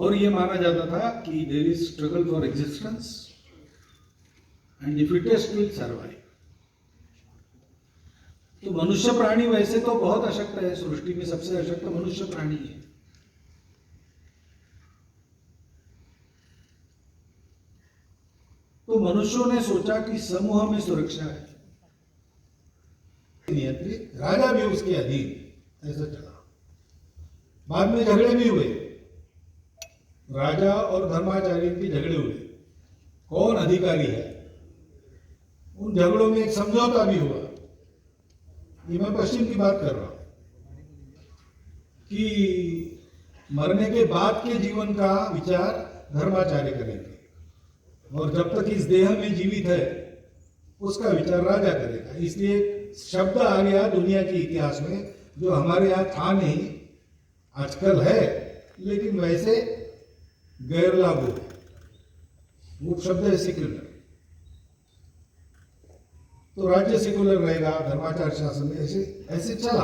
और ये माना जाता था कि there is struggle for existence and the fittest will survive. तो मनुष्य प्राणी वैसे तो बहुत अशक्त है, सृष्टि में सबसे अशक्त मनुष्य प्राणी है। तो मनुष्यों ने सोचा कि समूह में सुरक्षा है, नियंत्रित, राजा भी उसके अधीन, ऐसा चला। बाद में झगड़े भी हुए, राजा और धर्माचार्य के झगड़े हुए, कौन अधिकारी है। उन झगड़ों में एक समझौता भी हुआ। ये मैं पश्चिम की बात कर रहा हूं कि मरने के बाद के जीवन का विचार धर्माचार्य करेंगे और जब तक इस देह में जीवित है उसका विचार राजा करेगा। इसलिए शब्द आ गया दुनिया के इतिहास में जो हमारे यहाँ था नहीं, आजकल है, लेकिन वैसे गैर लागू है। वो शब्द है सेक्युलर। तो राज्य सेक्युलर रहेगा, धर्माचार्य शासन में ऐसे ऐसे चला।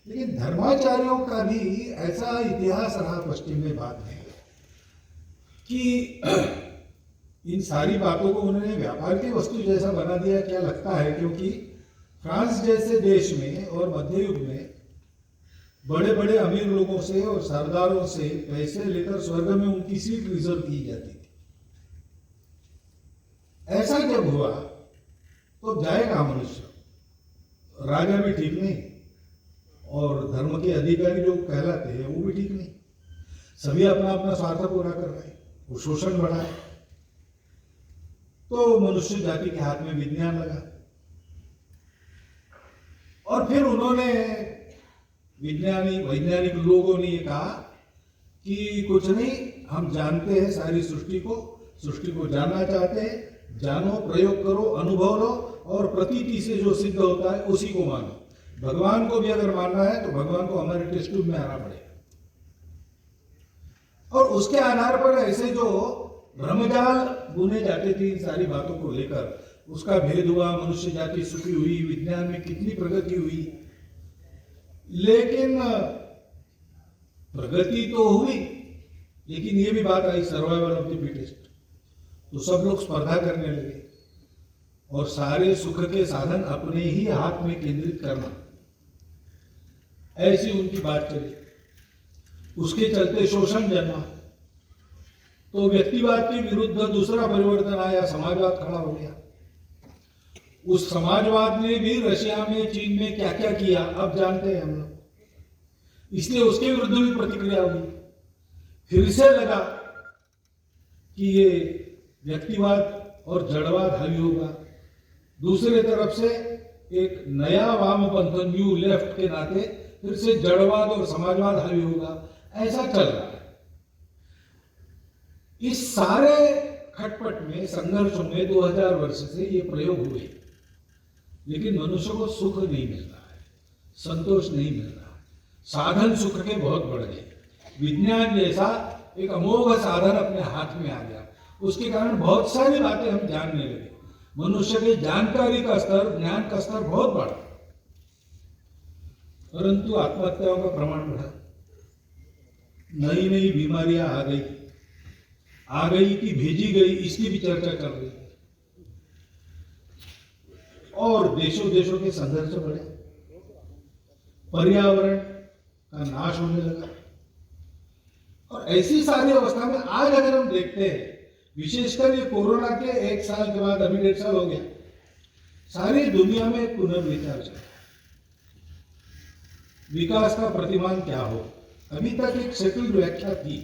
लेकिन धर्माचार्यों का भी ऐसा इतिहास रहा पश्चिम में बाद में कि इन सारी बातों को उन्होंने व्यापार की वस्तु जैसा बना दिया। क्या लगता है, क्योंकि फ्रांस जैसे देश में और मध्य युग में बड़े बड़े अमीर लोगों से और सरदारों से पैसे लेकर स्वर्ग में उनकी सीट रिजर्व की जाती थी। ऐसा जब हुआ तो जाएगा मनुष्य, राजा भी ठीक नहीं और धर्म के अधिकारी जो कहलाते हैं वो भी ठीक नहीं। सभी अपना अपना स्वार्थ पूरा कर रहे हैं, वो शोषण बढ़ा है। तो मनुष्य जाति के हाथ में विज्ञान लगा और फिर उन्होंने वैज्ञानिक लोगों ने ये कहा कि कुछ नहीं, हम जानते हैं सारी सृष्टि को जानना चाहते हैं, जानो, प्रयोग करो, अनुभव लो और प्रतीति से जो सिद्ध होता है उसी को मानो। भगवान को भी अगर मानना है तो भगवान को हमारे टेस्ट ट्यूब में आना पड़ेगा। और उसके आधार पर ऐसे जो भ्रमजाल बुने जाते थे इन सारी बातों को लेकर, उसका भेद हुआ, मनुष्य जाति सुखी हुई, विज्ञान में कितनी प्रगति हुई। लेकिन प्रगति तो हुई, लेकिन ये भी बात आई सर्वाइवल ऑफ द फिटेस्ट। तो सब लोग स्पर्धा करने लगे और सारे सुख के साधन अपने ही हाथ में केंद्रित करना, ऐसी उनकी बात चली। उसके चलते शोषण जन्मा। तो व्यक्तिवाद के विरुद्ध दूसरा परिवर्तन आया, समाजवाद खड़ा हो गया। उस समाजवाद ने भी रशिया में, चीन में क्या क्या किया अब जानते हैं हम लोग। इसलिए उसके विरुद्ध भी प्रतिक्रिया हुई। फिर से लगा कि ये व्यक्तिवाद और जड़वाद हावी होगा। दूसरे तरफ से एक नया वामपंथ, न्यू लेफ्ट के नाते फिर से जड़वाद और समाजवाद हावी होगा, ऐसा चल रहा है। इस सारे खटपट में, संघर्षों में 2000 वर्ष से ये प्रयोग हुए, लेकिन मनुष्य को सुख नहीं मिल रहा है, संतोष नहीं मिल रहा है। साधन सुख के बहुत बढ़ गए। विज्ञान जैसा एक अमोघ साधन अपने हाथ में आ गया, उसके कारण बहुत सारी बातें हम जानने लगे। मनुष्य के जानकारी का स्तर, ज्ञान का स्तर बहुत बढ़ा, परंतु आत्महत्याओं का प्रमाण बढ़ा। नई नई बीमारियां आ गई कि भेजी गई, इसकी भी चर्चा चल रही है। और देशों देशों के संघर्ष बढ़े, पर्यावरण का नाश होने लगा। और ऐसी सारी अवस्था में आज अगर हम देखते हैं, विशेषकर ये कोरोना के 1 साल के बाद, अभी 1.5 साल हो गया, सारी दुनिया में एक पुनर्विचार चल रहा है। विकास का प्रतिमान क्या हो? अभी तक एक सेटल्ड व्याख्या थी,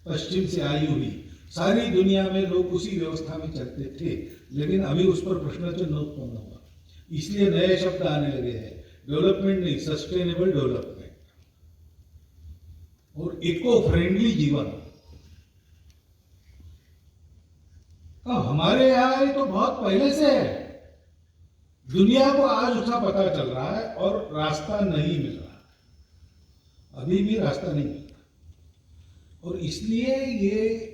पश्चिम से आई हुई, सारी दुनिया में लोग उसी व्यवस्था में चलते थे। लेकिन अभी उस पर प्रश्न चिन्ह उत्पन्न हुआ, इसलिए नए शब्द आने लगे हैं। डेवलपमेंट नहीं, सस्टेनेबल डेवलपमेंट और इको फ्रेंडली जीवन। हमारे यहाँ ये तो बहुत पहले से है, दुनिया को आज उसका पता चल रहा है और रास्ता नहीं मिल रहा, अभी भी रास्ता नहीं मिल रहा। और इसलिए ये